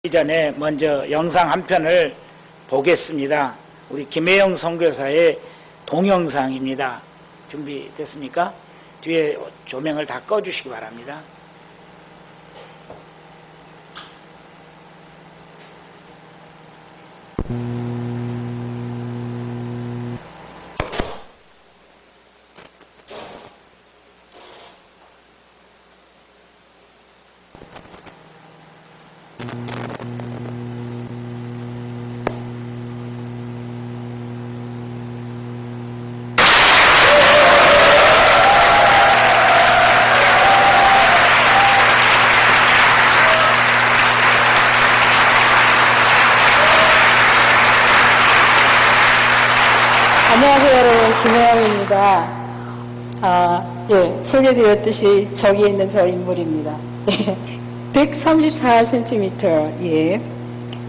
이전에 먼저 영상 한 편을 보겠습니다. 우리 김혜영 선교사의 동영상입니다. 준비됐습니까? 뒤에 조명을 다 꺼주시기 바랍니다. 안녕하세요, 여러분. 김혜영입니다. 소개드렸듯이 저기 있는 저 인물입니다. 134cm,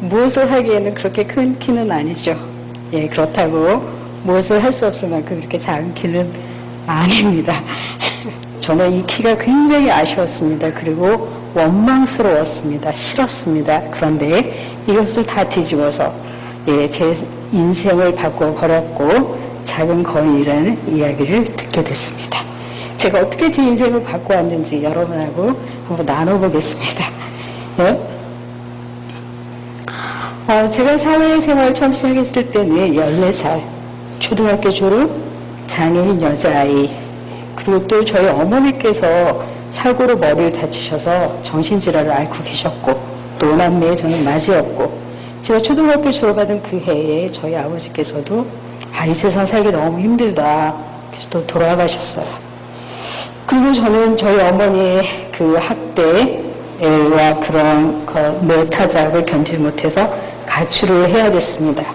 무엇을 하기에는 그렇게 큰 키는 아니죠. 그렇다고 무엇을 할 수 없을 만큼 그렇게 작은 키는 아닙니다. 저는 이 키가 굉장히 아쉬웠습니다. 그리고 원망스러웠습니다. 싫었습니다. 그런데 이것을 다 뒤집어서, 제 인생을 바꿔버렸고 작은 거인이라는 이야기를 듣게 됐습니다. 제가 어떻게 제 인생을 바꿔왔는지 여러분하고 한번 나눠보겠습니다. 제가 사회생활 처음 시작했을 때는 14살, 초등학교 졸업, 장애인 여자아이, 그리고 또 저희 어머니께서 사고로 머리를 다치셔서 정신질환을 앓고 계셨고, 또 남매에 저는 맞이었고, 제가 초등학교 졸업하던 그 해에 저희 아버지께서도 이 세상 살기 너무 힘들다. 그래서 또 돌아가셨어요. 그리고 저는 저희 어머니의 그 학대와 그런 뇌타작을 견디지 못해서 가출을 해야 됐습니다.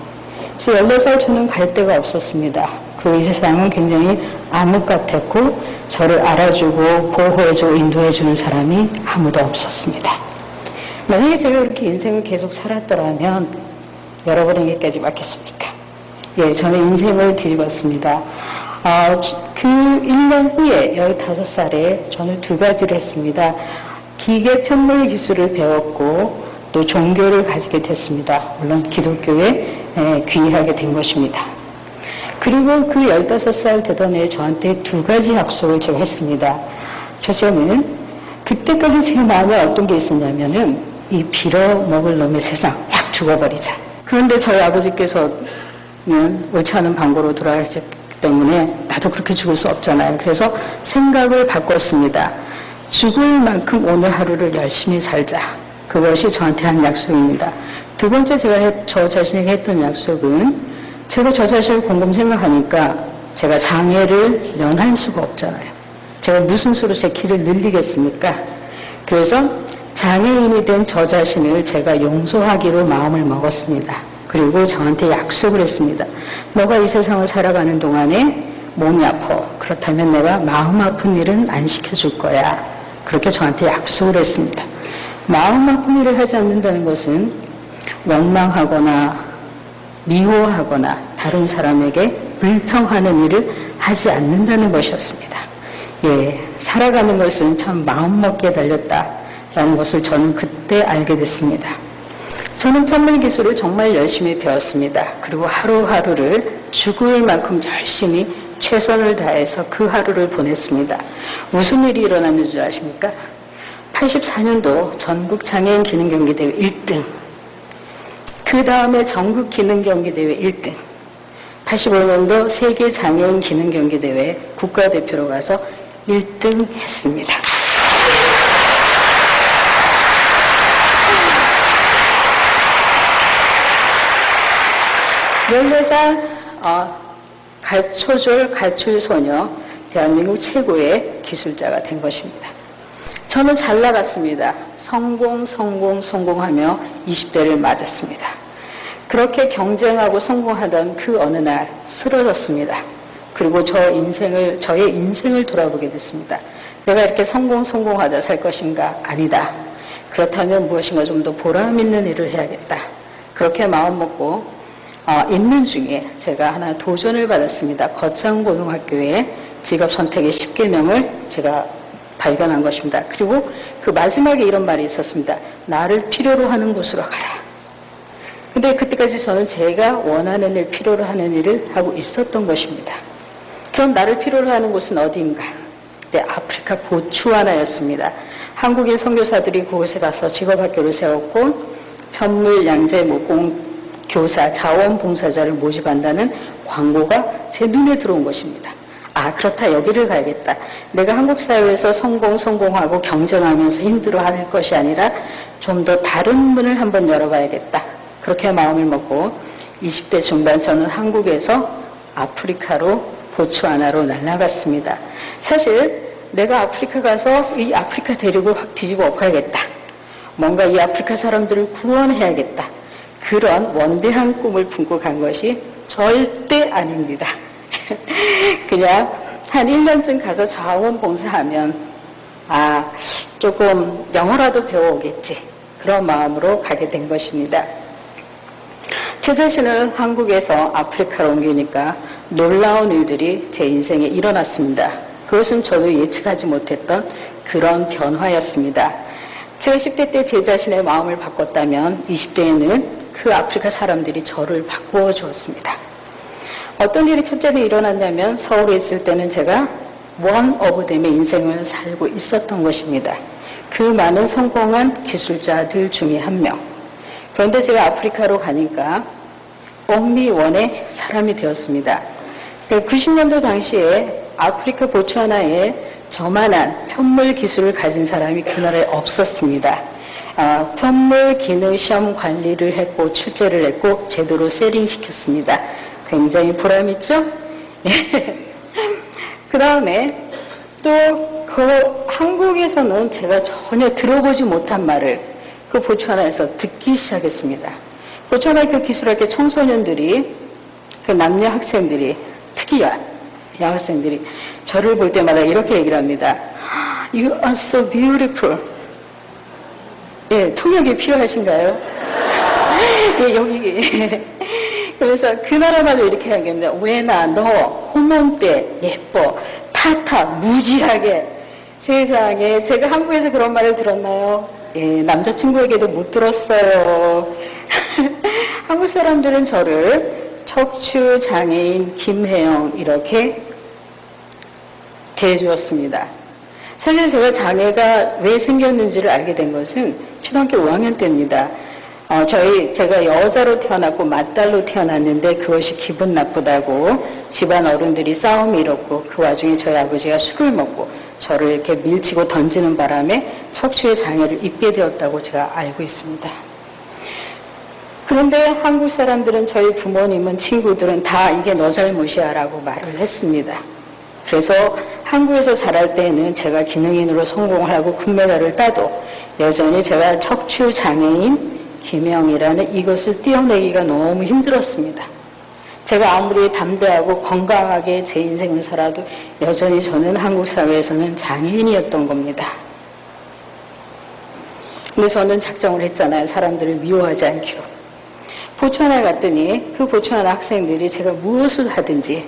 그래서 14살 저는 갈 데가 없었습니다. 그 이 세상은 굉장히 암흑 같았고 저를 알아주고 보호해주고 인도해주는 사람이 아무도 없었습니다. 만약에 제가 그렇게 인생을 계속 살았더라면 여러분에게까지 맞겠습니까? 저는 인생을 뒤집었습니다. 그 1년 후에 15살에 저는 두 가지를 했습니다. 기계 편물 기술을 배웠고 또 종교를 가지게 됐습니다. 물론 기독교에 귀의하게 된 것입니다. 그리고 그 15살 되던 해 저한테 두 가지 약속을 제가 했습니다. 첫째는 그때까지 제 마음에 어떤 게 있었냐면은 이 빌어먹을 놈의 세상 확 죽어버리자. 그런데 저희 아버지께서는 옳지 않은 방법으로 돌아가셨기 때문에 나도 그렇게 죽을 수 없잖아요. 그래서 생각을 바꿨습니다. 죽을 만큼 오늘 하루를 열심히 살자. 그것이 저한테 한 약속입니다. 두 번째 제가 저 자신에게 했던 약속은 제가 저 자신을 곰곰 생각하니까 제가 장애를 면할 수가 없잖아요. 제가 무슨 수로 제 키를 늘리겠습니까? 그래서 장애인이 된 저 자신을 제가 용서하기로 마음을 먹었습니다. 그리고 저한테 약속을 했습니다. 너가 이 세상을 살아가는 동안에 몸이 아파. 그렇다면 내가 마음 아픈 일은 안 시켜줄 거야. 그렇게 저한테 약속을 했습니다. 마음 아픈 일을 하지 않는다는 것은 원망하거나 미워하거나 다른 사람에게 불평하는 일을 하지 않는다는 것이었습니다. 살아가는 것은 참 마음먹기에 달렸다라는 것을 저는 그때 알게 됐습니다. 저는 편물 기술을 정말 열심히 배웠습니다. 그리고 하루하루를 죽을 만큼 열심히 최선을 다해서 그 하루를 보냈습니다. 무슨 일이 일어났는 줄 아십니까? 84년도 전국 장애인 기능경기대회 1등, 그 다음에 전국 기능경기대회 1등, 85년도 세계 장애인 기능경기대회 국가대표로 가서 1등 했습니다. 초졸 가출소녀, 대한민국 최고의 기술자가 된 것입니다. 저는 잘 나갔습니다. 성공하며 20대를 맞았습니다. 그렇게 경쟁하고 성공하던 그 어느 날 쓰러졌습니다. 그리고 저의 인생을 돌아보게 됐습니다. 내가 이렇게 성공하다 살 것인가? 아니다. 그렇다면 무엇인가 좀 더 보람 있는 일을 해야겠다. 그렇게 마음먹고 있는 중에 제가 하나 도전을 받았습니다. 거창고등학교에 직업선택의 10계명을 제가 발견한 것입니다. 그리고 그 마지막에 이런 말이 있었습니다. 나를 필요로 하는 곳으로 가라. 근데 그때까지 저는 제가 원하는 일, 필요로 하는 일을 하고 있었던 것입니다. 그럼 나를 필요로 하는 곳은 어디인가? 네, 아프리카 보츠와나였습니다. 한국인 선교사들이 그곳에 가서 직업학교를 세웠고 편물, 양재, 목공, 교사, 자원봉사자를 모집한다는 광고가 제 눈에 들어온 것입니다. 아, 그렇다. 여기를 가야겠다. 내가 한국 사회에서 성공하고 경쟁하면서 힘들어할 것이 아니라 좀 더 다른 문을 한번 열어봐야겠다. 그렇게 마음을 먹고 20대 중반 저는 한국에서 아프리카로 보츠와나로 날아갔습니다. 사실 내가 아프리카 가서 이 아프리카 대륙을 확 뒤집어 엎어야겠다. 뭔가 이 아프리카 사람들을 구원해야겠다. 그런 원대한 꿈을 품고 간 것이 절대 아닙니다. 그냥 한 1년쯤 가서 자원봉사하면 조금 영어라도 배워오겠지. 그런 마음으로 가게 된 것입니다. 제 자신을 한국에서 아프리카로 옮기니까 놀라운 일들이 제 인생에 일어났습니다. 그것은 저도 예측하지 못했던 그런 변화였습니다. 제가 10대 때 제 자신의 마음을 바꿨다면 20대에는 그 아프리카 사람들이 저를 바꾸어 주었습니다. 어떤 일이 첫째로 일어났냐면 서울에 있을 때는 제가 원 오브 댐의 인생을 살고 있었던 것입니다. 그 많은 성공한 기술자들 중에 한 명. 그런데 제가 아프리카로 가니까 only one의 사람이 되었습니다. 90년도 당시에 아프리카 보츠와나에 저만한 편물 기술을 가진 사람이 그 나라에 없었습니다. 편물 기능 시험 관리를 했고 출제를 했고 제도로 세링시켰습니다. 굉장히 보람있죠? 그 다음에 또 그 한국에서는 제가 전혀 들어보지 못한 말을 그 보츠와나에서 듣기 시작했습니다. 보츠와나 그 기술학교 청소년들이 그 남녀 학생들이 특이한 여학생들이 저를 볼 때마다 이렇게 얘기를 합니다. You are so beautiful. 예, 통역이 필요하신가요? 예, 여기. 그래서 그 나라말로 이렇게 얘기합니다. 왜나 너 호몬 때 예뻐. 타타 무지하게. 세상에 제가 한국에서 그런 말을 들었나요? 예, 남자친구에게도 못 들었어요. 한국 사람들은 저를 척추 장애인 김혜영 이렇게 대해주었습니다. 사실 제가 장애가 왜 생겼는지를 알게 된 것은 초등학교 5학년 때입니다. 제가 여자로 태어났고 맏딸로 태어났는데 그것이 기분 나쁘다고 집안 어른들이 싸움이 일었고 그 와중에 저희 아버지가 술을 먹고 저를 이렇게 밀치고 던지는 바람에 척추의 장애를 입게 되었다고 제가 알고 있습니다. 그런데 한국 사람들은 저희 부모님은 친구들은 다 이게 너 잘못이야 라고 말을 했습니다. 그래서 한국에서 자랄 때는 제가 기능인으로 성공하고 금메달을 따도 여전히 제가 척추 장애인 김영이라는 이것을 띄어내기가 너무 힘들었습니다. 제가 아무리 담대하고 건강하게 제 인생을 살아도 여전히 저는 한국 사회에서는 장애인이었던 겁니다. 근데 저는 작정을 했잖아요. 사람들을 미워하지 않기로. 보츠와나에 갔더니 그 보츠와나 학생들이 제가 무엇을 하든지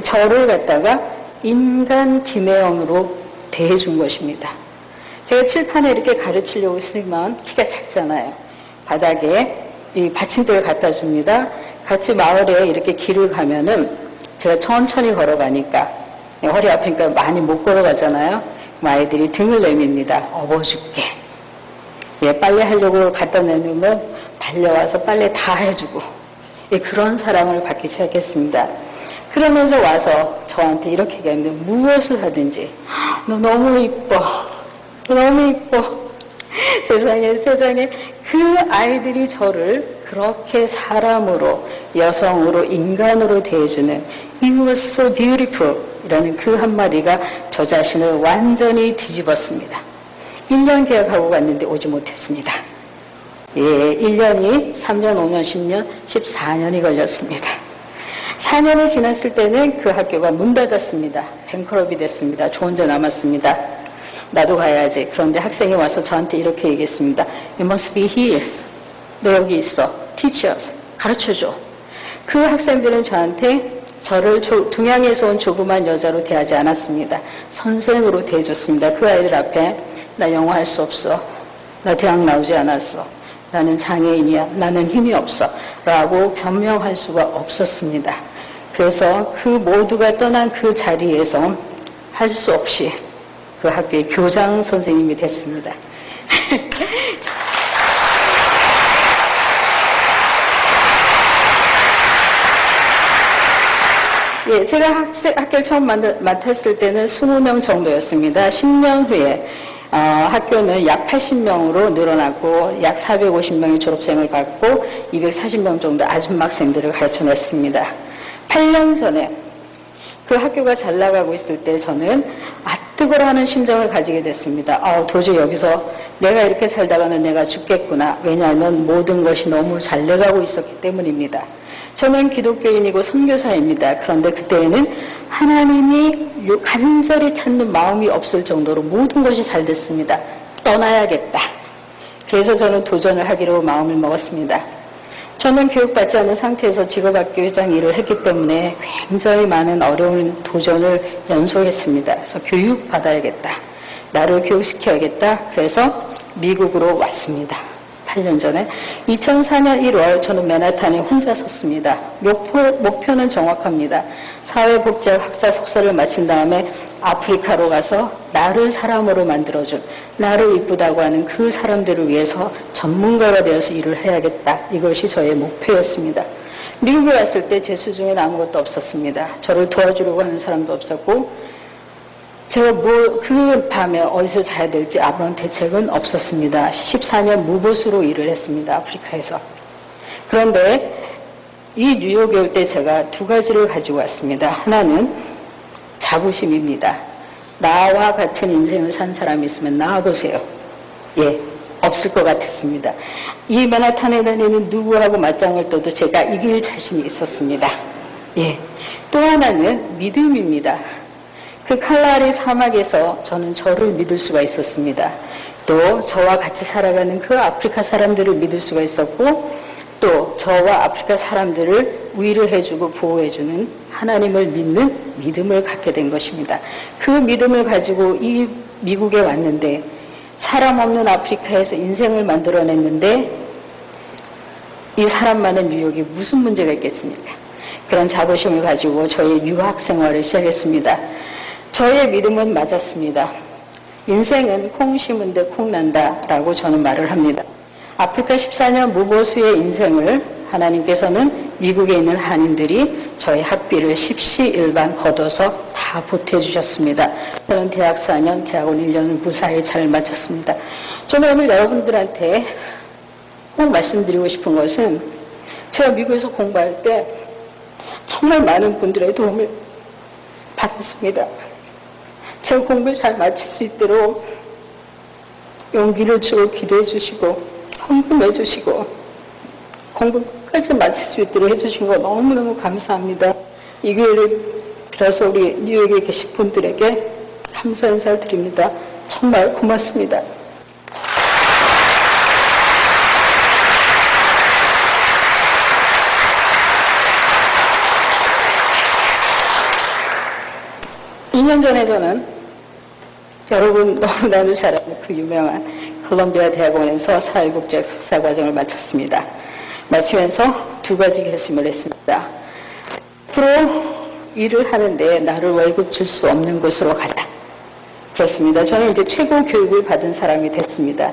저를 갖다가 인간 김혜영으로 대해준 것입니다. 제가 칠판에 이렇게 가르치려고 쓰면 키가 작잖아요. 바닥에 이 받침대를 갖다 줍니다. 같이 마을에 이렇게 길을 가면은 제가 천천히 걸어가니까 허리 아프니까 많이 못 걸어가잖아요. 아이들이 등을 내밉니다. 업어줄게. 예, 빨래 하려고 갖다 내놓으면 달려와서 빨래 다 해주고 그런 사랑을 받기 시작했습니다. 그러면서 와서 저한테 이렇게 얘기하는데 무엇을 하든지 너 너무 이뻐. 너무 이뻐. 세상에 그 아이들이 저를 그렇게 사람으로 여성으로 인간으로 대해주는 You are so beautiful 이라는 그 한마디가 저 자신을 완전히 뒤집었습니다. 1년 계약하고 갔는데 오지 못했습니다. 예, 1년이 3년, 5년, 10년, 14년이 걸렸습니다. 4년이 지났을 때는 그 학교가 문 닫았습니다. 뱅크럽이 됐습니다. 저 혼자 남았습니다. 나도 가야지. 그런데 학생이 와서 저한테 이렇게 얘기했습니다. You must be here. 너 여기 있어. Teach us. 가르쳐줘. 그 학생들은 저한테 저를 동양에서 온 조그만 여자로 대하지 않았습니다. 선생으로 대해줬습니다. 그 아이들 앞에 나 영어 할 수 없어. 나 대학 나오지 않았어. 나는 장애인이야. 나는 힘이 없어. 라고 변명할 수가 없었습니다. 그래서 그 모두가 떠난 그 자리에서 할 수 없이 그 학교의 교장 선생님이 됐습니다. 예, 제가 학교를 처음 맡았을 때는 20명 정도였습니다. 10년 후에 학교는 약 80명으로 늘어났고 약 450명의 졸업생을 받고 240명 정도 아줌마 학생들을 가르쳐냈습니다. 8년 전에 그 학교가 잘 나가고 있을 때 저는 아뜨거라 하는 심정을 가지게 됐습니다. 도저히 여기서 내가 이렇게 살다가는 내가 죽겠구나. 왜냐하면 모든 것이 너무 잘 나가고 있었기 때문입니다. 저는 기독교인이고 선교사입니다. 그런데 그때에는 하나님이 간절히 찾는 마음이 없을 정도로 모든 것이 잘 됐습니다. 떠나야겠다. 그래서 저는 도전을 하기로 마음을 먹었습니다. 저는 교육받지 않은 상태에서 직업학교 회장 일을 했기 때문에 굉장히 많은 어려운 도전을 연속했습니다. 그래서 교육받아야겠다. 나를 교육시켜야겠다. 그래서 미국으로 왔습니다. 8년 전에 2004년 1월 저는 맨하탄에 혼자 섰습니다. 목표는 정확합니다. 사회복지학 학사 석사를 마친 다음에 아프리카로 가서 나를 사람으로 만들어준, 나를 이쁘다고 하는 그 사람들을 위해서 전문가가 되어서 일을 해야겠다. 이것이 저의 목표였습니다. 미국에 왔을 때 제 수중에는 아무것도 없었습니다. 저를 도와주려고 하는 사람도 없었고 제가 그 밤에 어디서 자야 될지 아무런 대책은 없었습니다. 14년 무보수로 일을 했습니다. 아프리카에서. 그런데 이 뉴욕에 올 때 제가 두 가지를 가지고 왔습니다. 하나는 자부심입니다. 나와 같은 인생을 산 사람이 있으면 나와보세요. 예, 없을 것 같았습니다. 이 맨하탄에 다니는 누구하고 맞짱을 떠도 제가 이길 자신이 있었습니다. 예, 또 하나는 믿음입니다. 그 칼라리 사막에서 저는 저를 믿을 수가 있었습니다. 또 저와 같이 살아가는 그 아프리카 사람들을 믿을 수가 있었고 또 저와 아프리카 사람들을 위로해주고 보호해주는 하나님을 믿는 믿음을 갖게 된 것입니다. 그 믿음을 가지고 이 미국에 왔는데 사람 없는 아프리카에서 인생을 만들어냈는데 이 사람 많은 뉴욕이 무슨 문제가 있겠습니까? 그런 자부심을 가지고 저의 유학 생활을 시작했습니다. 저의 믿음은 맞았습니다. 인생은 콩 심은 데 콩 난다 라고 저는 말을 합니다. 아프리카 14년 무보수의 인생을 하나님께서는 미국에 있는 한인들이 저의 학비를 십시일반 걷어서 다 보태주셨습니다. 저는 대학 4년, 대학원 1년을 무사히 잘 마쳤습니다. 저는 오늘 여러분들한테 꼭 말씀드리고 싶은 것은 제가 미국에서 공부할 때 정말 많은 분들의 도움을 받았습니다. 제가 공부를 잘 마칠 수 있도록 용기를 주고 기도해 주시고 헌금해 주시고 공부 끝까지 마칠 수 있도록 해주신 거 너무너무 감사합니다. 이 교회를 빌어서 우리 뉴욕에 계신 분들에게 감사 인사를 드립니다. 정말 고맙습니다. (2년) 전에 저는 여러분 너무나도 잘 아는 그 유명한 콜롬비아 대학원에서 사회복지학 석사과정을 마쳤습니다. 마치면서 두 가지 결심을 했습니다. 앞으로 일을 하는데 나를 월급 줄 수 없는 곳으로 가자. 그렇습니다. 저는 이제 최고 교육을 받은 사람이 됐습니다.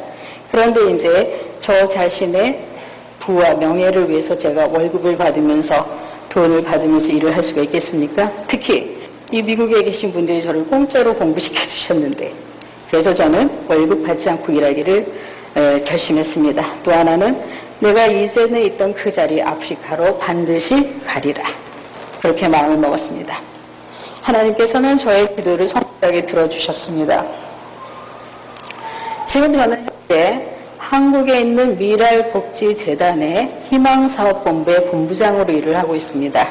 그런데 이제 저 자신의 부와 명예를 위해서 제가 월급을 받으면서 돈을 받으면서 일을 할 수가 있겠습니까? 특히 이 미국에 계신 분들이 저를 공짜로 공부시켜 주셨는데 그래서 저는 월급 받지 않고 일하기를 결심했습니다. 또 하나는 내가 이전에 있던 그 자리 아프리카로 반드시 가리라. 그렇게 마음을 먹었습니다. 하나님께서는 저의 기도를 성실하게 들어주셨습니다. 지금 저는 현재 한국에 있는 미랄복지재단의 희망사업본부의 본부장으로 일을 하고 있습니다.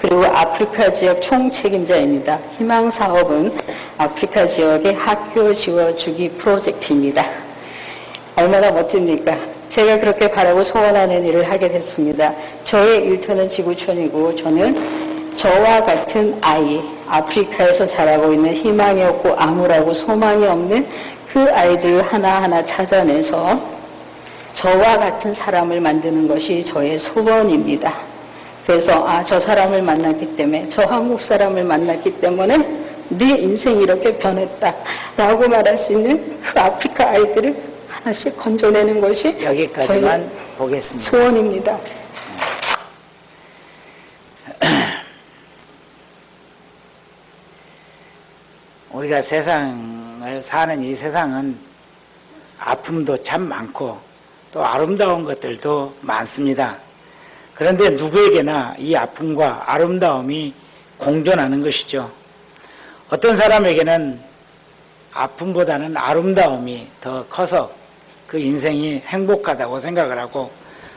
그리고 아프리카 지역 총책임자입니다. 희망사업은 아프리카 지역의 학교 지워주기 프로젝트입니다. 얼마나 멋집니까? 제가 그렇게 바라고 소원하는 일을 하게 됐습니다. 저의 일터는 지구촌이고 저는 저와 같은 아이, 아프리카에서 자라고 있는 희망이 없고 암울하고 소망이 없는 그 아이들 하나하나 찾아내서 저와 같은 사람을 만드는 것이 저의 소원입니다. 그래서 저 사람을 만났기 때문에, 저 한국 사람을 만났기 때문에 네 인생이 이렇게 변했다라고 말할 수 있는 그 아프리카 아이들을 하나씩 건져내는 것이 여기까지만 저의 보겠습니다. 소원입니다. 우리가 세상을 사는 이 세상은 아픔도 참 많고 또 아름다운 것들도 많습니다. 그런데 누구에게나 이 아픔과 아름다움이 공존하는 것이죠. 어떤 사람에게는 아픔보다는 아름다움이 더 커서 그 인생이 행복하다고 생각을 하고,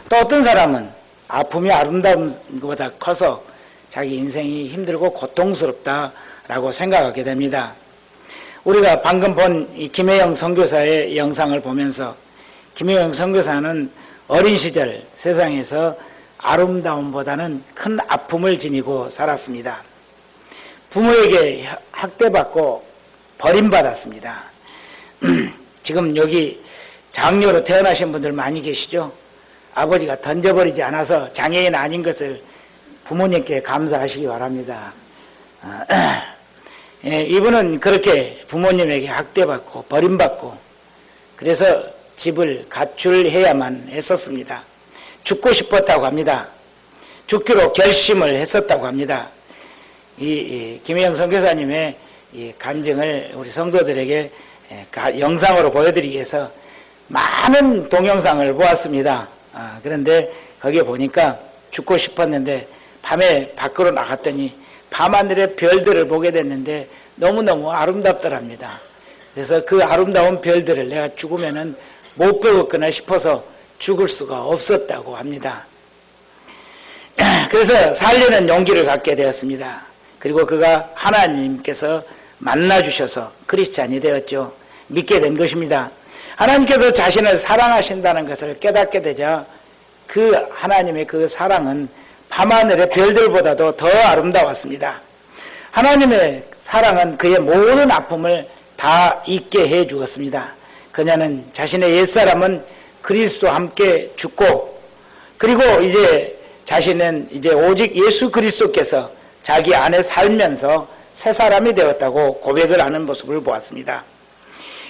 또 어떤 사람은 아픔이 아름다움보다 커서 자기 인생이 힘들고 고통스럽다라고 생각하게 됩니다. 우리가 방금 본 이 김혜영 선교사의 영상을 보면서 김혜영 선교사는 어린 시절 세상에서 아름다움보다는 큰 아픔을 지니고 살았습니다. 부모에게 학대받고 버림받았습니다. 지금 여기 장녀로 태어나신 분들 많이 계시죠? 아버지가 던져버리지 않아서 장애인 아닌 것을 부모님께 감사하시기 바랍니다. 이분은 그렇게 부모님에게 학대받고 버림받고 그래서 집을 가출해야만 했었습니다. 죽고 싶었다고 합니다. 죽기로 결심을 했었다고 합니다. 이 김혜영 선교사님의 이 간증을 우리 성도들에게 영상으로 보여드리기 위해서 많은 동영상을 보았습니다. 그런데 거기에 보니까 죽고 싶었는데 밤에 밖으로 나갔더니 밤하늘의 별들을 보게 됐는데 너무너무 아름답더랍니다. 그래서 그 아름다운 별들을 내가 죽으면은 못 배웠거나 싶어서 죽을 수가 없었다고 합니다. 그래서 살리는 용기를 갖게 되었습니다. 그리고 그가 하나님께서 만나주셔서 크리스찬이 되었죠. 믿게 된 것입니다. 하나님께서 자신을 사랑하신다는 것을 깨닫게 되자 그 하나님의 그 사랑은 밤하늘의 별들보다도 더 아름다웠습니다. 하나님의 사랑은 그의 모든 아픔을 다 잊게 해 주었습니다. 그녀는 자신의 옛사람은 그리스도와 함께 죽고, 그리고 이제 자신은 이제 오직 예수 그리스도께서 자기 안에 살면서 새 사람이 되었다고 고백을 하는 모습을 보았습니다.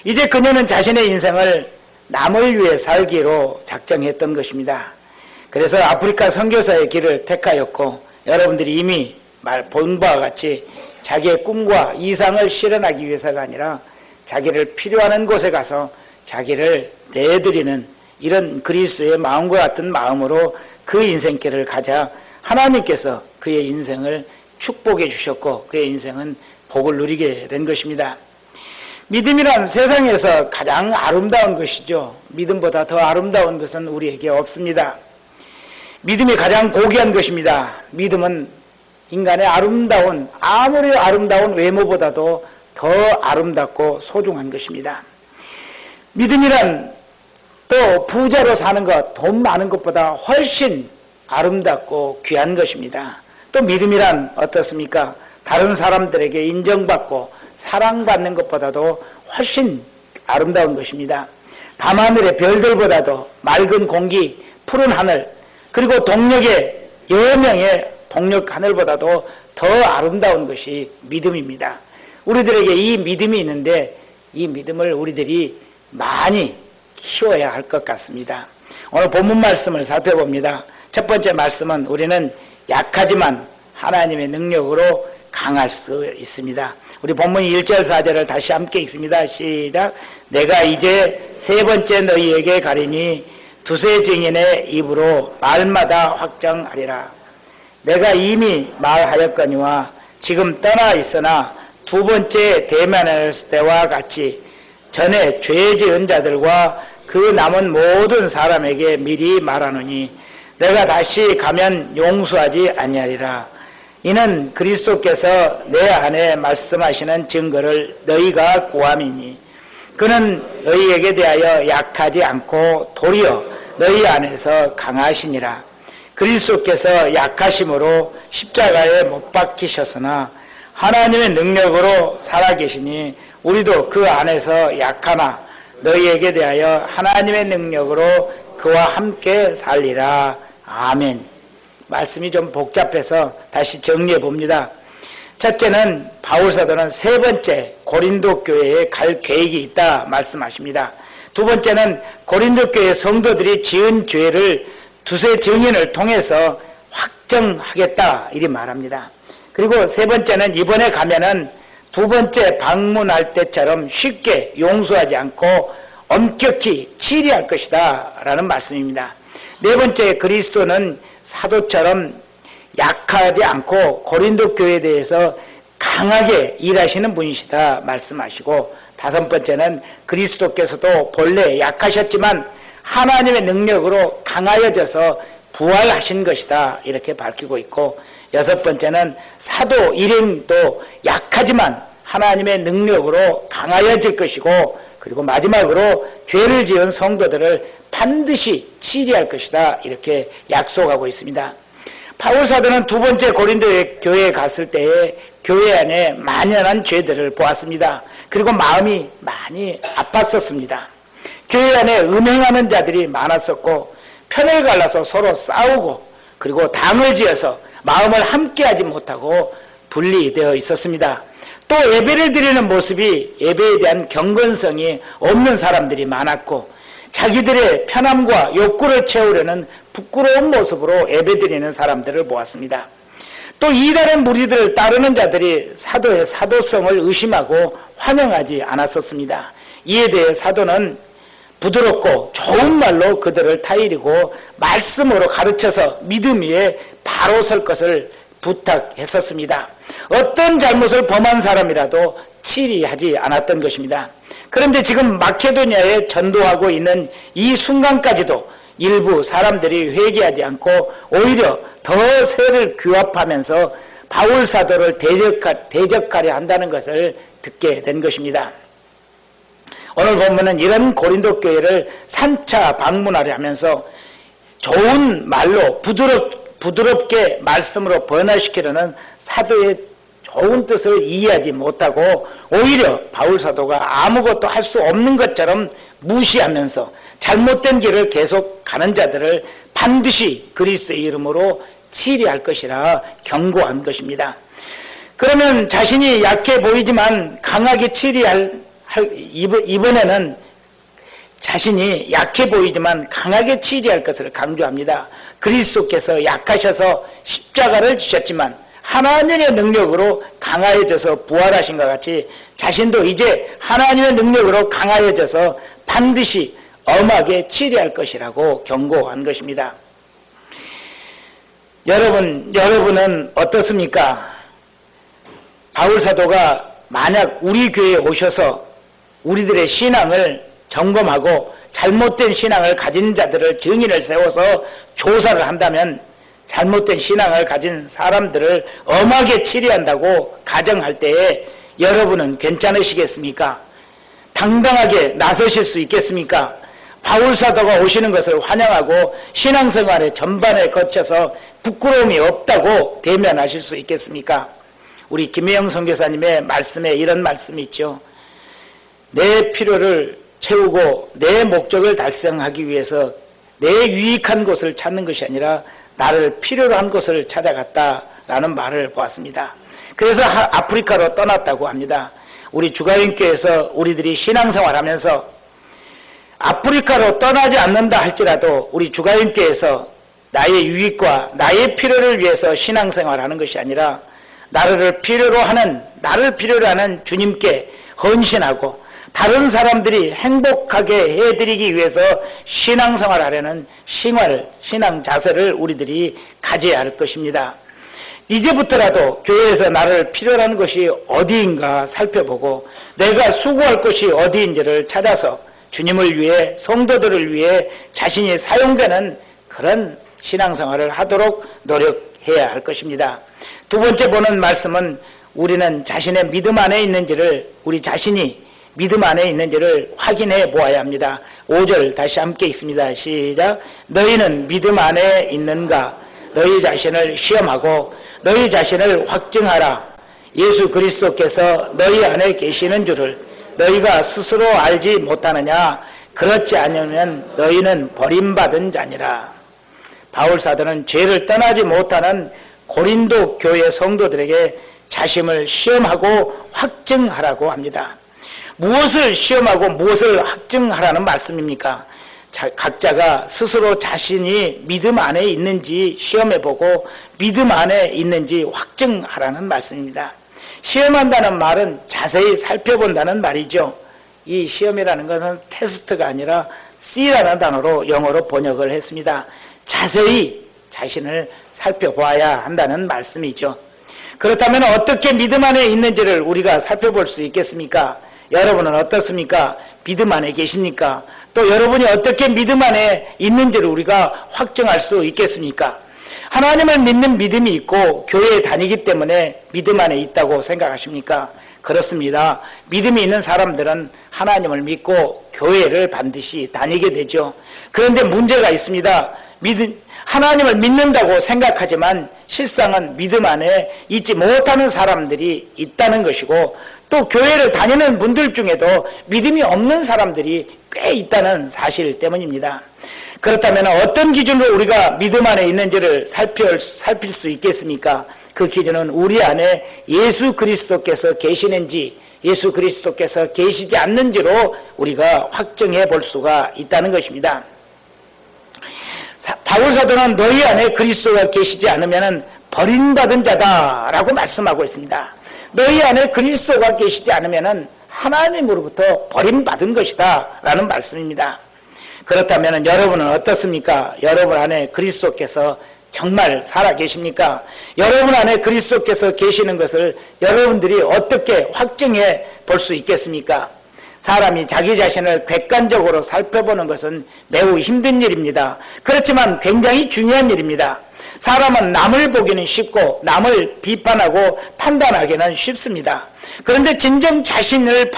이제 그녀는 자신의 인생을 남을 위해 살기로 작정했던 것입니다. 그래서 아프리카 선교사의 길을 택하였고, 여러분들이 이미 본 바와 같이 자기의 꿈과 이상을 실현하기 위해서가 아니라 자기를 필요하는 곳에 가서 자기를 내드리는 이런 그리스도의 마음과 같은 마음으로 그 인생길을 가자 하나님께서 그의 인생을 축복해 주셨고 그의 인생은 복을 누리게 된 것입니다. 믿음이란 세상에서 가장 아름다운 것이죠. 믿음보다 더 아름다운 것은 우리에게 없습니다. 믿음이 가장 고귀한 것입니다. 믿음은 인간의 아무리 아름다운 외모보다도 더 아름답고 소중한 것입니다. 믿음이란 또 부자로 사는 것, 돈 많은 것보다 훨씬 아름답고 귀한 것입니다. 또 믿음이란 어떻습니까? 다른 사람들에게 인정받고 사랑받는 것보다도 훨씬 아름다운 것입니다. 밤하늘의 별들보다도 맑은 공기, 푸른 하늘, 그리고 동력의 여러 명의 동력 하늘보다도 더 아름다운 것이 믿음입니다. 우리들에게 이 믿음이 있는데 이 믿음을 우리들이 많이 키워야 할 것 같습니다. 오늘 본문 말씀을 살펴봅니다. 첫 번째 말씀은 우리는 약하지만 하나님의 능력으로 강할 수 있습니다. 우리 본문 1절 4절을 다시 함께 읽습니다. 시작. 내가 이제 세 번째 너희에게 가리니 두세 증인의 입으로 말마다 확정하리라. 내가 이미 말하였거니와 지금 떠나 있으나 두 번째 대면했을 때와 같이 전에 죄 지은 자들과 그 남은 모든 사람에게 미리 말하노니 내가 다시 가면 용서하지 아니하리라. 이는 그리스도께서 내 안에 말씀하시는 증거를 너희가 구함이니 그는 너희에게 대하여 약하지 않고 도리어 너희 안에서 강하시니라. 그리스도께서 약하심으로 십자가에 못 박히셨으나 하나님의 능력으로 살아계시니 우리도 그 안에서 약하나 너희에게 대하여 하나님의 능력으로 그와 함께 살리라. 아멘. 말씀이 좀 복잡해서 다시 정리해 봅니다. 첫째는 바울사도는 세 번째 고린도 교회에 갈 계획이 있다 말씀하십니다. 두 번째는 고린도 교회 성도들이 지은 죄를 두세 증인을 통해서 확정하겠다 이리 말합니다. 그리고 세 번째는 이번에 가면은 두 번째 방문할 때처럼 쉽게 용서하지 않고 엄격히 치리할 것이다 라는 말씀입니다. 네 번째, 그리스도는 사도처럼 약하지 않고 고린도 교회에 대해서 강하게 일하시는 분이시다 말씀하시고, 다섯 번째는 그리스도께서도 본래 약하셨지만 하나님의 능력으로 강하여져서 부활하신 것이다 이렇게 밝히고 있고, 여섯 번째는 사도 일행도 약하지만 하나님의 능력으로 강하여질 것이고, 그리고 마지막으로 죄를 지은 성도들을 반드시 치리할 것이다 이렇게 약속하고 있습니다. 바울 사도는 두 번째 고린도 교회에 갔을 때에 교회 안에 만연한 죄들을 보았습니다. 그리고 마음이 많이 아팠었습니다. 교회 안에 음행하는 자들이 많았었고, 편을 갈라서 서로 싸우고, 그리고 당을 지어서 마음을 함께하지 못하고 분리되어 있었습니다. 또 예배를 드리는 모습이 예배에 대한 경건성이 없는 사람들이 많았고, 자기들의 편함과 욕구를 채우려는 부끄러운 모습으로 예배 드리는 사람들을 보았습니다. 또 이단의 무리들을 따르는 자들이 사도의 사도성을 의심하고 환영하지 않았었습니다. 이에 대해 사도는 부드럽고 좋은 말로 그들을 타이르고 말씀으로 가르쳐서 믿음 위에 바로 설 것을 부탁했었습니다. 어떤 잘못을 범한 사람이라도 치리하지 않았던 것입니다. 그런데 지금 마케도니아에 전도하고 있는 이 순간까지도 일부 사람들이 회개하지 않고 오히려 더 세를 규합하면서 바울 사도를 대적하려 한다는 것을 듣게 된 것입니다. 오늘 본문은 이런 고린도 교회를 3차 방문하려 하면서 좋은 말로 부드럽게 말씀으로 변화시키려는 사도의 좋은 뜻을 이해하지 못하고 오히려 바울 사도가 아무것도 할 수 없는 것처럼 무시하면서 잘못된 길을 계속 가는 자들을 반드시 그리스도의 이름으로 치리할 것이라 경고한 것입니다. 그러면 자신이 약해 보이지만 강하게 이번에는 자신이 약해 보이지만 강하게 치리할 것을 강조합니다. 그리스도께서 약하셔서 십자가를 지셨지만 하나님의 능력으로 강하여져서 부활하신 것 같이 자신도 이제 하나님의 능력으로 강하여져서 반드시 엄하게 치리할 것이라고 경고한 것입니다. 여러분은 어떻습니까? 바울 사도가 만약 우리 교회에 오셔서 우리들의 신앙을 점검하고 잘못된 신앙을 가진 자들을 증인을 세워서 조사를 한다면 잘못된 신앙을 가진 사람들을 엄하게 치리한다고 가정할 때에 여러분은 괜찮으시겠습니까? 당당하게 나서실 수 있겠습니까? 바울 사도가 오시는 것을 환영하고 신앙생활의 전반에 거쳐서 부끄러움이 없다고 대면하실 수 있겠습니까? 우리 김혜영 선교사님의 말씀에 이런 말씀이 있죠. 내 필요를 채우고 내 목적을 달성하기 위해서 내 유익한 곳을 찾는 것이 아니라 나를 필요로 한 곳을 찾아갔다라는 말을 보았습니다. 그래서 아프리카로 떠났다고 합니다. 우리 주가인교회에서 우리들이 신앙생활하면서 아프리카로 떠나지 않는다 할지라도 우리 주가인교회에서 나의 유익과 나의 필요를 위해서 신앙생활하는 것이 아니라 나를 필요로 하는 주님께 헌신하고 다른 사람들이 행복하게 해드리기 위해서 신앙생활하려는 신앙 자세를 우리들이 가져야 할 것입니다. 이제부터라도 교회에서 나를 필요로 하는 것이 어디인가 살펴보고 내가 수고할 것이 어디인지를 찾아서 주님을 위해 성도들을 위해 자신이 사용되는 그런 신앙생활을 하도록 노력해야 할 것입니다. 두 번째 보는 말씀은 우리는 자신의 믿음 안에 있는지를 우리 자신이 믿음 안에 있는지를 확인해 보아야 합니다. 5절 다시 함께 읽습니다. 시작. 너희는 믿음 안에 있는가? 너희 자신을 시험하고 너희 자신을 확증하라. 예수 그리스도께서 너희 안에 계시는 줄을 너희가 스스로 알지 못하느냐? 그렇지 않으면 너희는 버림받은 자니라. 바울 사도는 죄를 떠나지 못하는 고린도 교회 성도들에게 자신을 시험하고 확증하라고 합니다. 무엇을 시험하고 무엇을 확증하라는 말씀입니까? 각자가 스스로 자신이 믿음 안에 있는지 시험해보고 믿음 안에 있는지 확증하라는 말씀입니다. 시험한다는 말은 자세히 살펴본다는 말이죠. 이 시험이라는 것은 테스트가 아니라 C라는 단어로 영어로 번역을 했습니다. 자세히 자신을 살펴봐야 한다는 말씀이죠. 그렇다면 어떻게 믿음 안에 있는지를 우리가 살펴볼 수 있겠습니까? 여러분은 어떻습니까? 믿음 안에 계십니까? 또 여러분이 어떻게 믿음 안에 있는지를 우리가 확증할 수 있겠습니까? 하나님을 믿는 믿음이 있고 교회에 다니기 때문에 믿음 안에 있다고 생각하십니까? 그렇습니다. 믿음이 있는 사람들은 하나님을 믿고 교회를 반드시 다니게 되죠. 그런데 문제가 있습니다. 하나님을 믿는다고 생각하지만 실상은 믿음 안에 있지 못하는 사람들이 있다는 것이고, 또 교회를 다니는 분들 중에도 믿음이 없는 사람들이 꽤 있다는 사실 때문입니다. 그렇다면 어떤 기준으로 우리가 믿음 안에 있는지를 살필 수 있겠습니까? 그 기준은 우리 안에 예수 그리스도께서 계시는지 예수 그리스도께서 계시지 않는지로 우리가 확정해 볼 수가 있다는 것입니다. 바울 사도는 너희 안에 그리스도가 계시지 않으면 버림받은 자다라고 말씀하고 있습니다. 너희 안에 그리스도가 계시지 않으면 하나님으로부터 버림받은 것이다 라는 말씀입니다. 그렇다면 여러분은 어떻습니까? 여러분 안에 그리스도께서 정말 살아계십니까? 여러분 안에 그리스도께서 계시는 것을 여러분들이 어떻게 확증해 볼 수 있겠습니까? 사람이 자기 자신을 객관적으로 살펴보는 것은 매우 힘든 일입니다. 그렇지만 굉장히 중요한 일입니다. 사람은 남을 보기는 쉽고 남을 비판하고 판단하기는 쉽습니다. 그런데 진정 자신을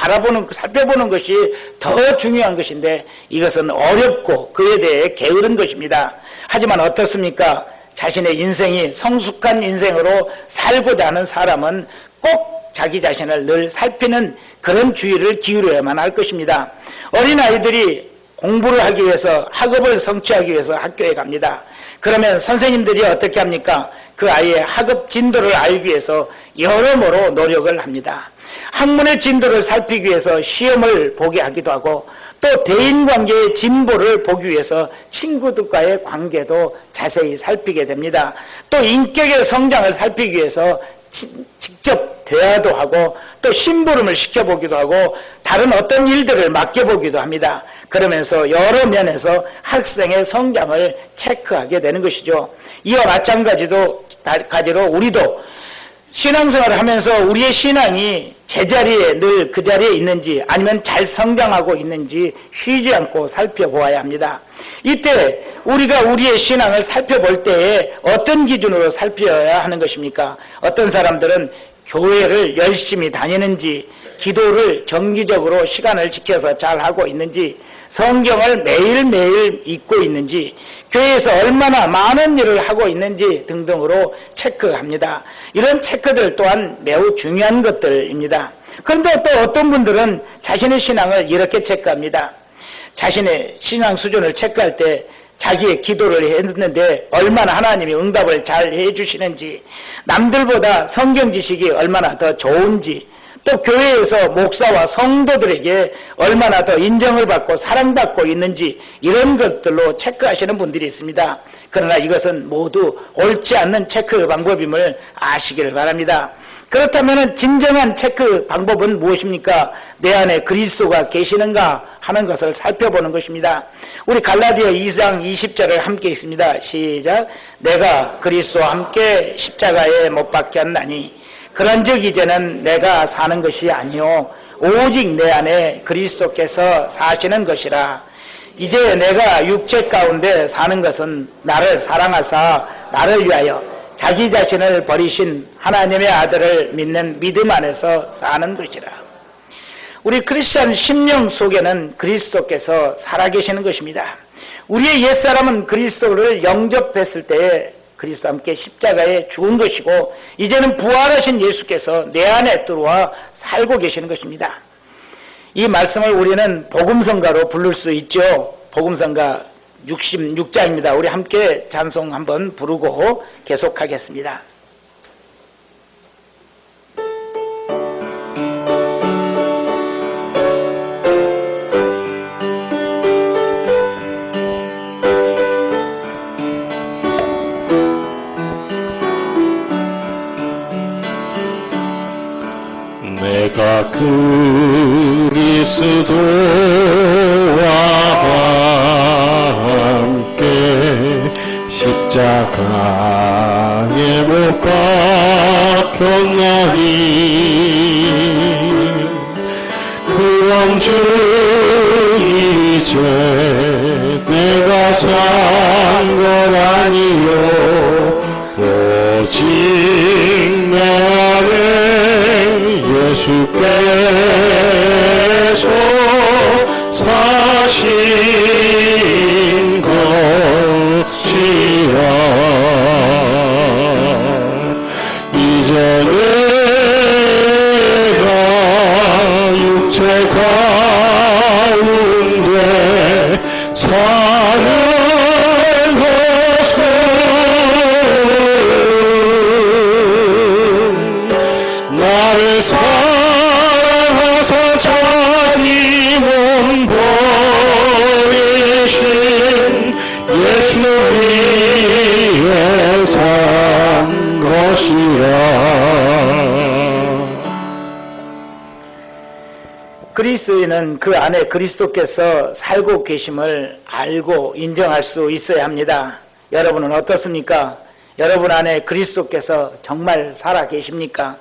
살펴보는 것이 더 중요한 것인데 이것은 어렵고 그에 대해 게으른 것입니다. 하지만 어떻습니까? 자신의 인생이 성숙한 인생으로 살고자 하는 사람은 꼭 자기 자신을 늘 살피는 그런 주의를 기울여야만 할 것입니다. 어린아이들이 공부를 하기 위해서 학업을 성취하기 위해서 학교에 갑니다. 그러면 선생님들이 어떻게 합니까? 그 아이의 학업 진도를 알기 위해서 여러모로 노력을 합니다. 학문의 진도를 살피기 위해서 시험을 보게 하기도 하고, 또 대인관계의 진보를 보기 위해서 친구들과의 관계도 자세히 살피게 됩니다. 또 인격의 성장을 살피기 위해서 직접 대화도 하고 또 심부름을 시켜보기도 하고 다른 어떤 일들을 맡겨보기도 합니다. 그러면서 여러 면에서 학생의 성장을 체크하게 되는 것이죠. 이와 마찬가지로 우리도 신앙생활을 하면서 우리의 신앙이 제자리에 늘 그 자리에 있는지 아니면 잘 성장하고 있는지 쉬지 않고 살펴보아야 합니다. 이때 우리가 우리의 신앙을 살펴볼 때에 어떤 기준으로 살펴야 하는 것입니까? 어떤 사람들은 교회를 열심히 다니는지, 기도를 정기적으로 시간을 지켜서 잘 하고 있는지, 성경을 매일매일 읽고 있는지, 교회에서 얼마나 많은 일을 하고 있는지 등등으로 체크합니다. 이런 체크들 또한 매우 중요한 것들입니다. 그런데 또 어떤 분들은 자신의 신앙을 이렇게 체크합니다. 자신의 신앙 수준을 체크할 때 자기의 기도를 했는데 얼마나 하나님이 응답을 잘 해주시는지, 남들보다 성경 지식이 얼마나 더 좋은지, 또 교회에서 목사와 성도들에게 얼마나 더 인정을 받고 사랑받고 있는지, 이런 것들로 체크하시는 분들이 있습니다. 그러나 이것은 모두 옳지 않는 체크 방법임을 아시기를 바랍니다. 그렇다면 진정한 체크 방법은 무엇입니까? 내 안에 그리스도가 계시는가 하는 것을 살펴보는 것입니다. 우리 갈라디아 2장 20절을 함께 읽습니다. 시작. 내가 그리스도와 함께 십자가에 못 박혔나니 그런즉 이제는 내가 사는 것이 아니요 오직 내 안에 그리스도께서 사시는 것이라. 이제 내가 육체 가운데 사는 것은 나를 사랑하사 나를 위하여 자기 자신을 버리신 하나님의 아들을 믿는 믿음 안에서 사는 것이라. 우리 크리스찬 심령 속에는 그리스도께서 살아계시는 것입니다. 우리의 옛사람은 그리스도를 영접했을 때에 그리스도와 함께 십자가에 죽은 것이고 이제는 부활하신 예수께서 내 안에 들어와 살고 계시는 것입니다. 이 말씀을 우리는 복음성가로 부를 수 있죠. 복음성가 66장입니다. 우리 함께 찬송 한번 부르고 계속하겠습니다. 내가 그리스도와 함께 십자가에 못 박혔나니 그런 줄 이제 내가 산 것 아니요 오직 내 안에 예수께서 사신 것이라 이제 내가 육체 가운데 사는 것은 나를 사랑하사 자기 몸 버리신 예수 위에 산 것이라. 그리스도인은 그 안에 그리스도께서 살고 계심을 알고 인정할 수 있어야 합니다. 여러분은 어떻습니까? 여러분 안에 그리스도께서 정말 살아 계십니까?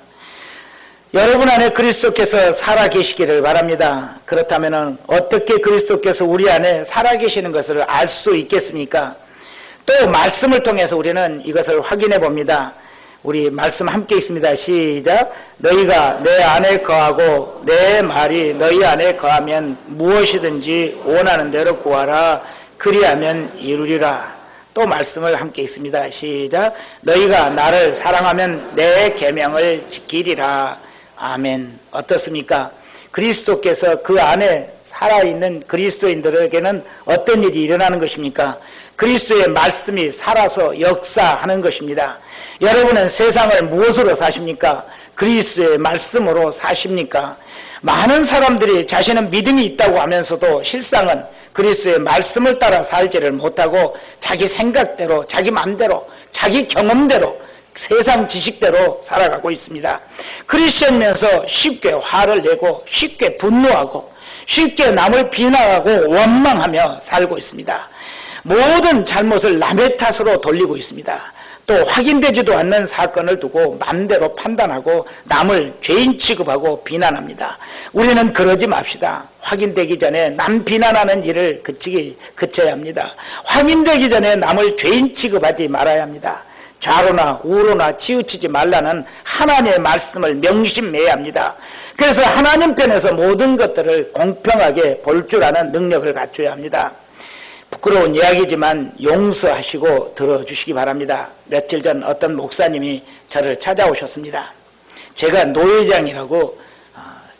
여러분 안에 그리스도께서 살아 계시기를 바랍니다. 그렇다면 어떻게 그리스도께서 우리 안에 살아 계시는 것을 알 수 있겠습니까? 또 말씀을 통해서 우리는 이것을 확인해 봅니다. 우리 말씀 함께 있습니다. 시작. 너희가 내 안에 거하고 내 말이 너희 안에 거하면 무엇이든지 원하는 대로 구하라. 그리하면 이루리라. 또 말씀을 함께 있습니다. 시작. 너희가 나를 사랑하면 내 계명을 지키리라. 아멘. 어떻습니까? 그리스도께서 그 안에 살아있는 그리스도인들에게는 어떤 일이 일어나는 것입니까? 그리스도의 말씀이 살아서 역사하는 것입니다. 여러분은 세상을 무엇으로 사십니까? 그리스도의 말씀으로 사십니까? 많은 사람들이 자신은 믿음이 있다고 하면서도 실상은 그리스도의 말씀을 따라 살지를 못하고 자기 생각대로, 자기 마음대로, 자기 경험대로, 세상 지식대로 살아가고 있습니다. 크리스천이면서 쉽게 화를 내고 쉽게 분노하고 쉽게 남을 비난하고 원망하며 살고 있습니다. 모든 잘못을 남의 탓으로 돌리고 있습니다. 또 확인되지도 않는 사건을 두고 마음대로 판단하고 남을 죄인 취급하고 비난합니다. 우리는 그러지 맙시다. 확인되기 전에 남 비난하는 일을 그쳐야 합니다. 확인되기 전에 남을 죄인 취급하지 말아야 합니다. 좌로나 우로나 치우치지 말라는 하나님의 말씀을 명심해야 합니다. 그래서 하나님 편에서 모든 것들을 공평하게 볼 줄 아는 능력을 갖춰야 합니다. 부끄러운 이야기지만 용서하시고 들어주시기 바랍니다. 며칠 전 어떤 목사님이 저를 찾아오셨습니다. 제가 노회장이라고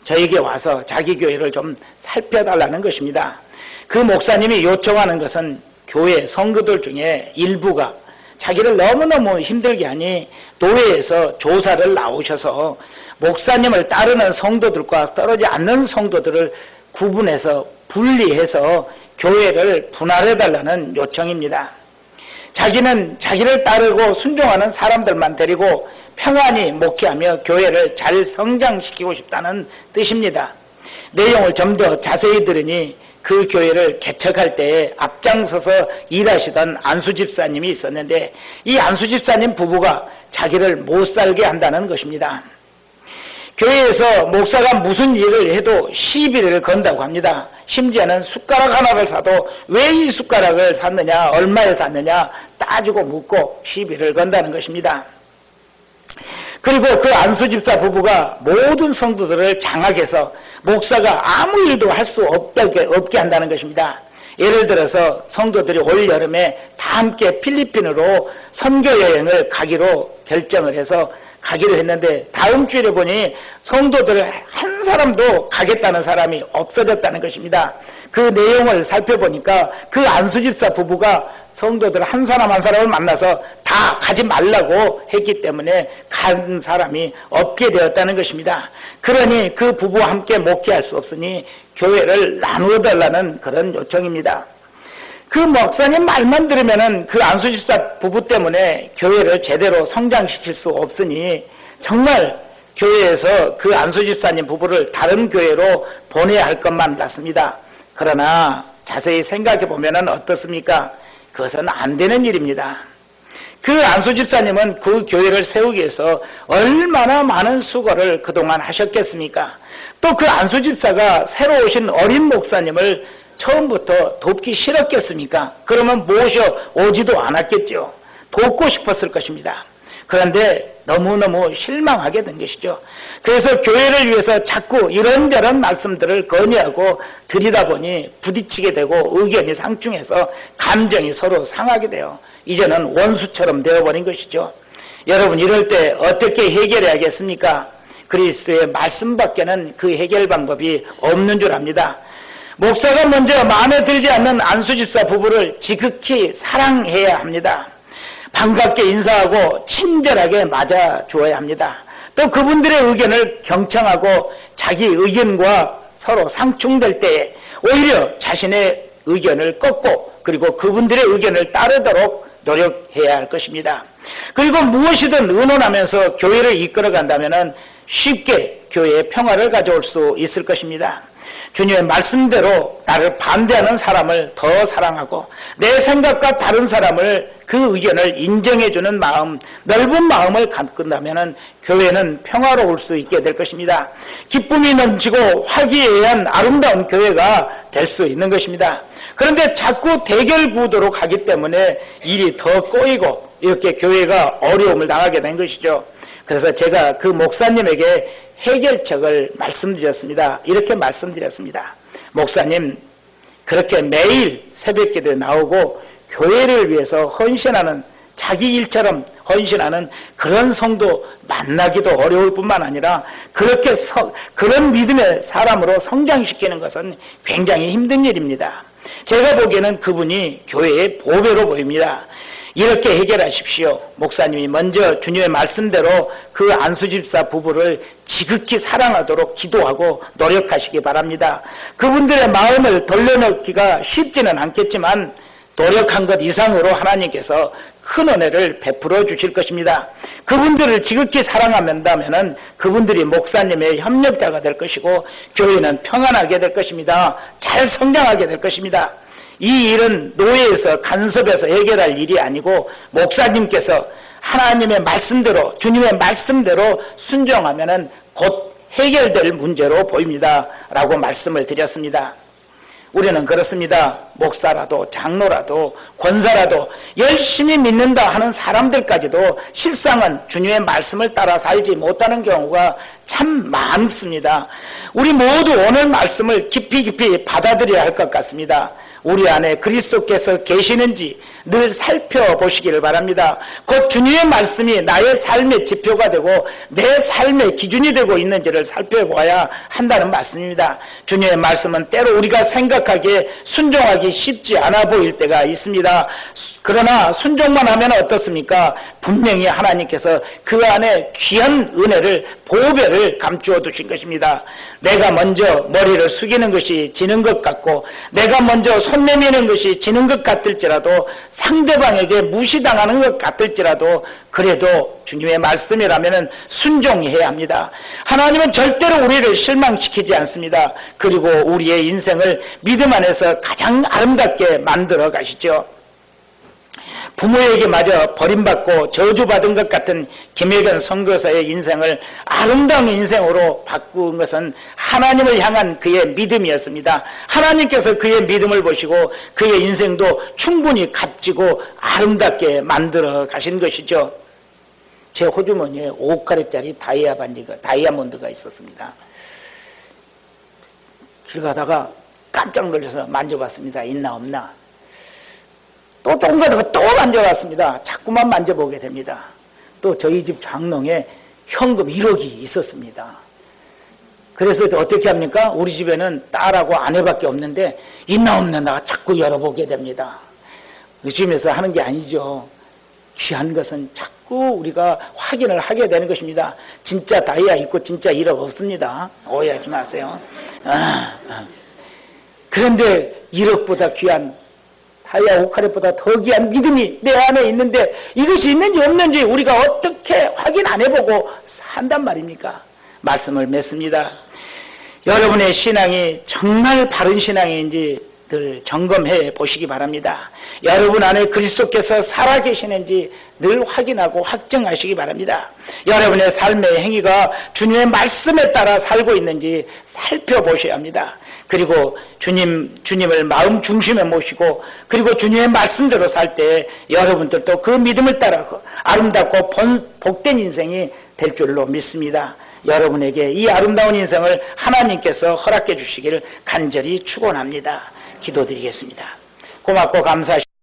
저에게 와서 자기 교회를 좀 살펴달라는 것입니다. 그 목사님이 요청하는 것은 교회 성도들 중에 일부가 자기를 너무너무 힘들게 하니 노회에서 조사를 나오셔서 목사님을 따르는 성도들과 따르지 않는 성도들을 구분해서 분리해서 교회를 분할해달라는 요청입니다. 자기는 자기를 따르고 순종하는 사람들만 데리고 평안히 목회하며 교회를 잘 성장시키고 싶다는 뜻입니다. 내용을 좀 더 자세히 들으니 그 교회를 개척할 때에 앞장서서 일하시던 안수 집사님이 있었는데 이 안수 집사님 부부가 자기를 못 살게 한다는 것입니다. 교회에서 목사가 무슨 일을 해도 시비를 건다고 합니다. 심지어는 숟가락 하나를 사도 왜 이 숟가락을 샀느냐, 얼마에 샀느냐 따지고 묻고 시비를 건다는 것입니다. 그리고 그 안수 집사 부부가 모든 성도들을 장악해서 목사가 아무 일도 할 수 없게 한다는 것입니다. 예를 들어서 성도들이 올 여름에 다 함께 필리핀으로 선교 여행을 가기로 결정을 해서 가기로 했는데 다음 주일에 보니 성도들 한 사람도 가겠다는 사람이 없어졌다는 것입니다. 그 내용을 살펴보니까 그 안수집사 부부가 성도들 한 사람 한 사람을 만나서 다 가지 말라고 했기 때문에 간 사람이 없게 되었다는 것입니다. 그러니 그 부부와 함께 목회할 수 없으니 교회를 나누어 달라는 그런 요청입니다. 그 목사님 말만 들으면은 그 안수집사 부부 때문에 교회를 제대로 성장시킬 수 없으니 정말 교회에서 그 안수집사님 부부를 다른 교회로 보내야 할 것만 같습니다. 그러나 자세히 생각해 보면은 어떻습니까? 그것은 안 되는 일입니다. 그 안수집사님은 그 교회를 세우기 위해서 얼마나 많은 수고를 그동안 하셨겠습니까? 또 그 안수집사가 새로 오신 어린 목사님을 처음부터 돕기 싫었겠습니까? 그러면 모셔 오지도 않았겠죠. 돕고 싶었을 것입니다. 그런데 너무너무 실망하게 된 것이죠. 그래서 교회를 위해서 자꾸 이런저런 말씀들을 건의하고 드리다 보니 부딪히게 되고 의견이 상충해서 감정이 서로 상하게 돼요. 이제는 원수처럼 되어버린 것이죠. 여러분, 이럴 때 어떻게 해결해야겠습니까? 그리스도의 말씀밖에는 그 해결 방법이 없는 줄 압니다. 목사가 먼저 마음에 들지 않는 안수집사 부부를 지극히 사랑해야 합니다. 반갑게 인사하고 친절하게 맞아주어야 합니다. 또 그분들의 의견을 경청하고 자기 의견과 서로 상충될 때에 오히려 자신의 의견을 꺾고 그리고 그분들의 의견을 따르도록 노력해야 할 것입니다. 그리고 무엇이든 의논하면서 교회를 이끌어간다면 쉽게 교회에 평화를 가져올 수 있을 것입니다. 주님의 말씀대로 나를 반대하는 사람을 더 사랑하고 내 생각과 다른 사람을 그 의견을 인정해주는 마음, 넓은 마음을 갖는다면 교회는 평화로울 수 있게 될 것입니다. 기쁨이 넘치고 화기애애한 아름다운 교회가 될 수 있는 것입니다. 그런데 자꾸 대결 구도로 가기 때문에 일이 더 꼬이고 이렇게 교회가 어려움을 당하게 된 것이죠. 그래서 제가 그 목사님에게 해결책을 말씀드렸습니다. 이렇게 말씀드렸습니다. 목사님, 그렇게 매일 새벽기도에 나오고 교회를 위해서 헌신하는, 자기 일처럼 헌신하는 그런 성도 만나기도 어려울 뿐만 아니라 그렇게 그런 믿음의 사람으로 성장시키는 것은 굉장히 힘든 일입니다. 제가 보기에는 그분이 교회의 보배로 보입니다. 이렇게 해결하십시오. 목사님이 먼저 주님의 말씀대로 그 안수집사 부부를 지극히 사랑하도록 기도하고 노력하시기 바랍니다. 그분들의 마음을 돌려놓기가 쉽지는 않겠지만 노력한 것 이상으로 하나님께서 큰 은혜를 베풀어 주실 것입니다. 그분들을 지극히 사랑한다면 그분들이 목사님의 협력자가 될 것이고 교회는 평안하게 될 것입니다. 잘 성장하게 될 것입니다. 이 일은 노예에서 간섭해서 해결할 일이 아니고 목사님께서 하나님의 말씀대로, 주님의 말씀대로 순종하면 곧 해결될 문제로 보입니다. 라고 말씀을 드렸습니다. 우리는 그렇습니다. 목사라도 장로라도 권사라도 열심히 믿는다 하는 사람들까지도 실상은 주님의 말씀을 따라 살지 못하는 경우가 참 많습니다. 우리 모두 오늘 말씀을 깊이 받아들여야 할 것 같습니다. 우리 안에 그리스도께서 계시는지 늘 살펴보시기를 바랍니다. 곧 주님의 말씀이 나의 삶의 지표가 되고 내 삶의 기준이 되고 있는지를 살펴봐야 한다는 말씀입니다. 주님의 말씀은 때로 우리가 생각하기에 순종하기 쉽지 않아 보일 때가 있습니다. 그러나 순종만 하면 어떻습니까? 분명히 하나님께서 그 안에 귀한 은혜를, 보배를 감추어 두신 것입니다. 내가 먼저 머리를 숙이는 것이 지는 것 같고 내가 먼저 손 내미는 것이 지는 것 같을지라도 상대방에게 무시당하는 것 같을지라도 그래도 주님의 말씀이라면 순종해야 합니다. 하나님은 절대로 우리를 실망시키지 않습니다. 그리고 우리의 인생을 믿음 안에서 가장 아름답게 만들어 가시죠. 부모에게 마저 버림받고 저주받은 것 같은 김혜견 선교사의 인생을 아름다운 인생으로 바꾼 것은 하나님을 향한 그의 믿음이었습니다. 하나님께서 그의 믿음을 보시고 그의 인생도 충분히 값지고 아름답게 만들어 가신 것이죠. 제 호주머니에 5카레짜리 다이아몬드가 있었습니다. 길 가다가 깜짝 놀라서 만져봤습니다. 있나 없나. 또 조금 더 또 만져봤습니다. 자꾸만 만져보게 됩니다. 또 저희 집 장롱에 현금 1억이 있었습니다. 그래서 어떻게 합니까? 우리 집에는 딸하고 아내밖에 없는데 있나 없나 나 자꾸 열어보게 됩니다. 의심해서 하는 게 아니죠. 귀한 것은 자꾸 우리가 확인을 하게 되는 것입니다. 진짜 다이아 있고 진짜 1억 없습니다. 오해하지 마세요. 그런데 1억보다 귀한 다이아 5카렛보다 더 귀한 믿음이 내 안에 있는데 이것이 있는지 없는지 우리가 어떻게 확인 안 해보고 산단 말입니까? 말씀을 맺습니다. 여러분의 신앙이 정말 바른 신앙인지 늘 점검해 보시기 바랍니다. 여러분 안에 그리스도께서 살아계시는지 늘 확인하고 확정하시기 바랍니다. 여러분의 삶의 행위가 주님의 말씀에 따라 살고 있는지 살펴보셔야 합니다. 그리고 주님을 마음 중심에 모시고 그리고 주님의 말씀대로 살 때 여러분들도 그 믿음을 따라 아름답고 복된 인생이 될 줄로 믿습니다. 여러분에게 이 아름다운 인생을 하나님께서 허락해 주시기를 간절히 축원합니다. 기도드리겠습니다. 고맙고 감사합니다.